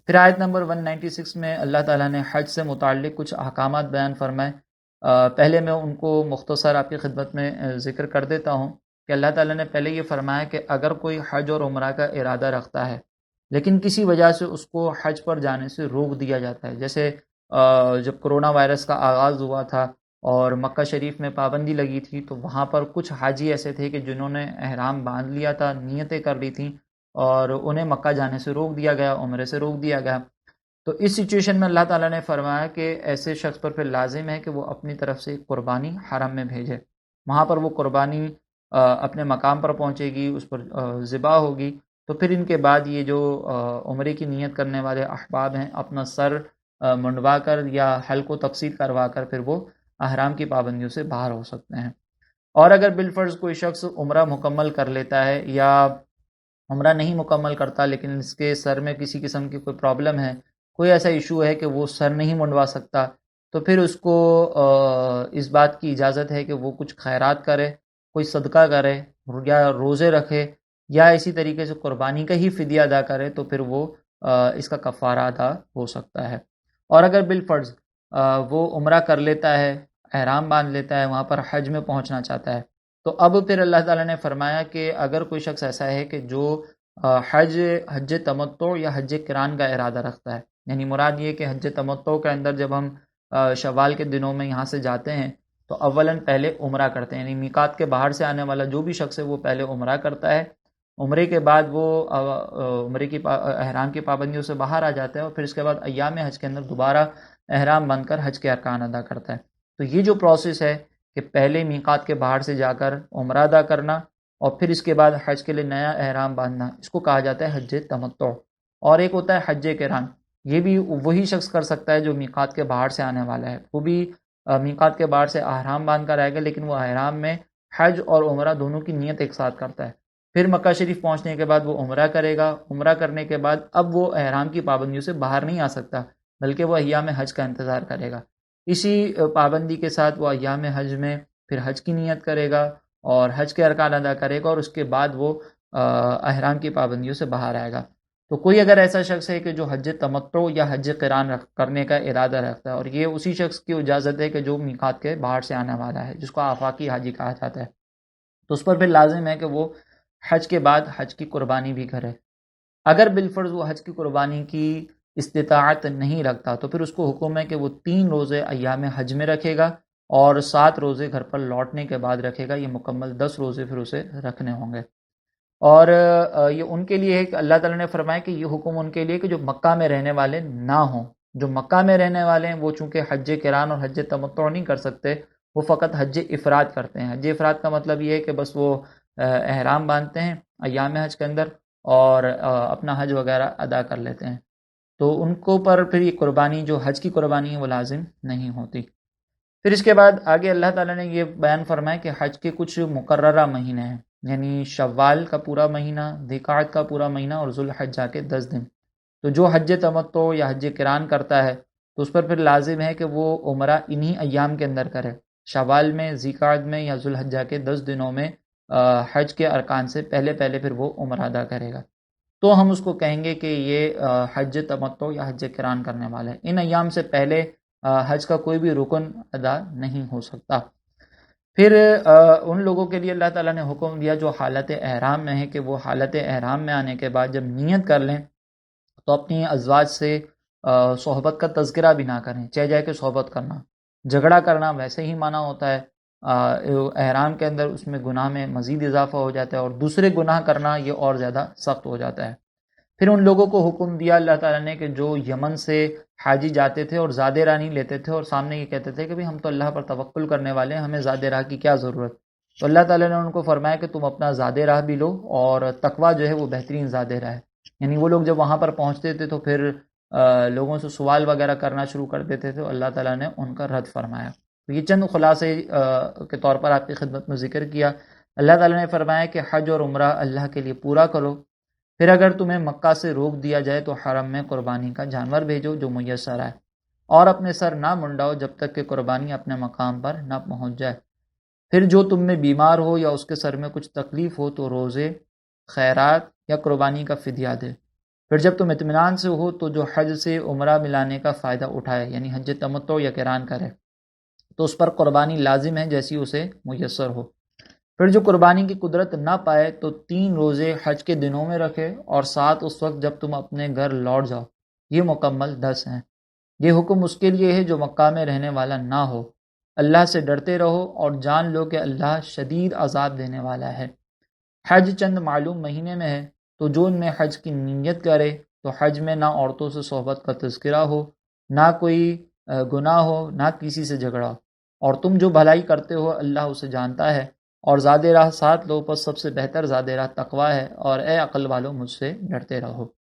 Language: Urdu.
پھر آیت نمبر 196 میں اللہ تعالیٰ نے حج سے متعلق کچھ احکامات بیان فرمائے. پہلے میں ان کو مختصر آپ کی خدمت میں ذکر کر دیتا ہوں کہ اللہ تعالیٰ نے پہلے یہ فرمایا کہ اگر کوئی حج اور عمرہ کا ارادہ رکھتا ہے لیکن کسی وجہ سے اس کو حج پر جانے سے روک دیا جاتا ہے، جیسے جب کرونا وائرس کا آغاز ہوا تھا اور مکہ شریف میں پابندی لگی تھی، تو وہاں پر کچھ حاجی ایسے تھے کہ جنہوں نے احرام باندھ لیا تھا، نیتیں کر لی تھیں، اور انہیں مکہ جانے سے روک دیا گیا، عمرے سے روک دیا گیا. تو اس سچویشن میں اللہ تعالیٰ نے فرمایا کہ ایسے شخص پر پھر لازم ہے کہ وہ اپنی طرف سے قربانی حرم میں بھیجے. وہاں پر وہ قربانی اپنے مقام پر پہنچے گی، اس پر ذبح ہوگی. تو پھر ان کے بعد یہ جو عمرے کی نیت کرنے والے احباب ہیں، اپنا سر منڈوا کر یا حلق کو تقصیر کروا کر پھر وہ احرام کی پابندیوں سے باہر ہو سکتے ہیں. اور اگر بالفرض کوئی شخص عمرہ مکمل کر لیتا ہے یا عمرہ نہیں مکمل کرتا لیکن اس کے سر میں کسی قسم کی کوئی پرابلم ہے، کوئی ایسا ایشو ہے کہ وہ سر نہیں منڈوا سکتا، تو پھر اس کو اس بات کی اجازت ہے کہ وہ کچھ خیرات کرے، کوئی صدقہ کرے، یا روزے رکھے، یا اسی طریقے سے قربانی کا ہی فدیہ ادا کرے، تو پھر وہ اس کا کفارہ ادا ہو سکتا ہے. اور اگر بالفرض وہ عمرہ کر لیتا ہے، احرام باندھ لیتا ہے، وہاں پر حج میں پہنچنا چاہتا ہے، تو اب پھر اللہ تعالیٰ نے فرمایا کہ اگر کوئی شخص ایسا ہے کہ جو حج تمتع یا حج قران کا ارادہ رکھتا ہے، یعنی مراد یہ کہ حج تمتع کے اندر جب ہم شوال کے دنوں میں یہاں سے جاتے ہیں تو اولاً پہلے عمرہ کرتے ہیں، یعنی میقات کے باہر سے آنے والا جو بھی شخص ہے وہ پہلے عمرہ کرتا ہے. عمرے کے بعد وہ عمرے کی احرام کی پابندیوں سے باہر آ جاتا ہے، اور پھر اس کے بعد ایام حج کے اندر دوبارہ احرام بن کر حج کے ارکان ادا کرتا ہے. تو یہ جو پروسیس ہے کہ پہلے میقات کے باہر سے جا کر عمرہ ادا کرنا اور پھر اس کے بعد حج کے لیے نیا احرام باندھنا، اس کو کہا جاتا ہے حج تمتع. اور ایک ہوتا ہے حج قران، یہ بھی وہی شخص کر سکتا ہے جو میقات کے باہر سے آنے والا ہے، وہ بھی میقات کے باہر سے احرام باندھ کر آئے گا، لیکن وہ احرام میں حج اور عمرہ دونوں کی نیت ایک ساتھ کرتا ہے. پھر مکہ شریف پہنچنے کے بعد وہ عمرہ کرے گا، عمرہ کرنے کے بعد اب وہ احرام کی پابندیوں سے باہر نہیں آ سکتا، بلکہ وہ ایام حج کا انتظار کرے گا. اسی پابندی کے ساتھ وہ ایام حج میں پھر حج کی نیت کرے گا اور حج کے ارکان ادا کرے گا، اور اس کے بعد وہ احرام کی پابندیوں سے باہر آئے گا. تو کوئی اگر ایسا شخص ہے کہ جو حج تمتع یا حج قران کرنے کا ارادہ رکھتا ہے، اور یہ اسی شخص کی اجازت ہے کہ جو میقات کے باہر سے آنے والا ہے، جس کو آفاقی حاجی کہا جاتا ہے، تو اس پر پھر لازم ہے کہ وہ حج کے بعد حج کی قربانی بھی کرے. اگر بالفرض وہ حج کی قربانی کی استطاعت نہیں رکھتا تو پھر اس کو حکم ہے کہ وہ 3 روزے ایام حج میں رکھے گا اور 7 روزے گھر پر لوٹنے کے بعد رکھے گا. یہ مکمل 10 روزے پھر اسے رکھنے ہوں گے. اور یہ ان کے لیے ہے کہ اللہ تعالیٰ نے فرمایا کہ یہ حکم ان کے لیے کہ جو مکہ میں رہنے والے نہ ہوں. جو مکہ میں رہنے والے ہیں وہ چونکہ حج قران اور حج تمتع نہیں کر سکتے، وہ فقط حج افراد کرتے ہیں. حج افراد کا مطلب یہ ہے کہ بس وہ احرام باندھتے ہیں ایام حج کے اندر اور اپنا حج وغیرہ ادا کر لیتے ہیں، تو ان کو پر پھر یہ قربانی جو حج کی قربانی ہے وہ لازم نہیں ہوتی. پھر اس کے بعد آگے اللہ تعالیٰ نے یہ بیان فرمایا کہ حج کے کچھ مقررہ مہینے ہیں، یعنی شوال کا پورا مہینہ، ذوالقعدہ کا پورا مہینہ اور ذوالحجہ کے 10 دن. تو جو حج تمتع یا حج قران کرتا ہے تو اس پر پھر لازم ہے کہ وہ عمرہ انہی ایام کے اندر کرے، شوال میں، ذوالقعدہ میں یا ذوالحجہ کے 10 دنوں میں حج کے ارکان سے پہلے پھر وہ عمرہ ادا کرے گا. تو ہم اس کو کہیں گے کہ یہ حج تمتع یا حج قران کرنے والا ہے. ان ایام سے پہلے حج کا کوئی بھی رکن ادا نہیں ہو سکتا. پھر ان لوگوں کے لیے اللہ تعالیٰ نے حکم دیا جو حالت احرام میں ہے کہ وہ حالت احرام میں آنے کے بعد جب نیت کر لیں تو اپنی ازواج سے صحبت کا تذکرہ بھی نہ کریں. چہ جائے کہ صحبت کرنا، جھگڑا کرنا ویسے ہی منع ہوتا ہے. احرام کے اندر اس میں گناہ میں مزید اضافہ ہو جاتا ہے اور دوسرے گناہ کرنا یہ اور زیادہ سخت ہو جاتا ہے. پھر ان لوگوں کو حکم دیا اللہ تعالیٰ نے کہ جو یمن سے حاجی جاتے تھے اور زاد راہ نہیں لیتے تھے اور سامنے یہ کہتے تھے کہ بھی ہم تو اللہ پر توکل کرنے والے ہیں، ہمیں زاد راہ کی کیا ضرورت. تو اللہ تعالیٰ نے ان کو فرمایا کہ تم اپنا زاد راہ بھی لو، اور تقویٰ جو ہے وہ بہترین زاد راہ ہے. یعنی وہ لوگ جب وہاں پر پہنچتے تھے تو پھر لوگوں سے سوال وغیرہ کرنا شروع کر دیتے تھے، اللہ تعالیٰ نے ان کا رد فرمایا. تو یہ چند خلاصے کے طور پر آپ کی خدمت میں ذکر کیا. اللہ تعالیٰ نے فرمایا کہ حج اور عمرہ اللہ کے لیے پورا کرو. پھر اگر تمہیں مکہ سے روک دیا جائے تو حرم میں قربانی کا جانور بھیجو جو میسر آئے، اور اپنے سر نہ منڈاؤ جب تک کہ قربانی اپنے مقام پر نہ پہنچ جائے. پھر جو تم میں بیمار ہو یا اس کے سر میں کچھ تکلیف ہو تو روزے، خیرات یا قربانی کا فدیہ دے. پھر جب تم اطمینان سے ہو تو جو حج سے عمرہ ملانے کا فائدہ اٹھائے، یعنی حج تمتع یا قران کرے، تو اس پر قربانی لازم ہے جیسی اسے میسر ہو۔ پھر جو قربانی کی قدرت نہ پائے تو 3 روزے حج کے دنوں میں رکھے اور 7 اس وقت جب تم اپنے گھر لوٹ جاؤ، یہ مکمل 10 ہیں۔ یہ حکم اس کے لیے ہے جو مکہ میں رہنے والا نہ ہو۔ اللہ سے ڈرتے رہو اور جان لو کہ اللہ شدید عذاب دینے والا ہے۔ حج چند معلوم مہینے میں ہے، تو جو ان میں حج کی نیت کرے تو حج میں نہ عورتوں سے صحبت کا تذکرہ ہو، نہ کوئی گناہ ہو، نہ کسی سے جھگڑا، اور تم جو بھلائی کرتے ہو اللہ اسے جانتا ہے۔ اور زاد راہ 7 لوگوں پر سب سے بہتر زاد راہ تقوی ہے، اور اے عقل والو مجھ سے ڈرتے رہو۔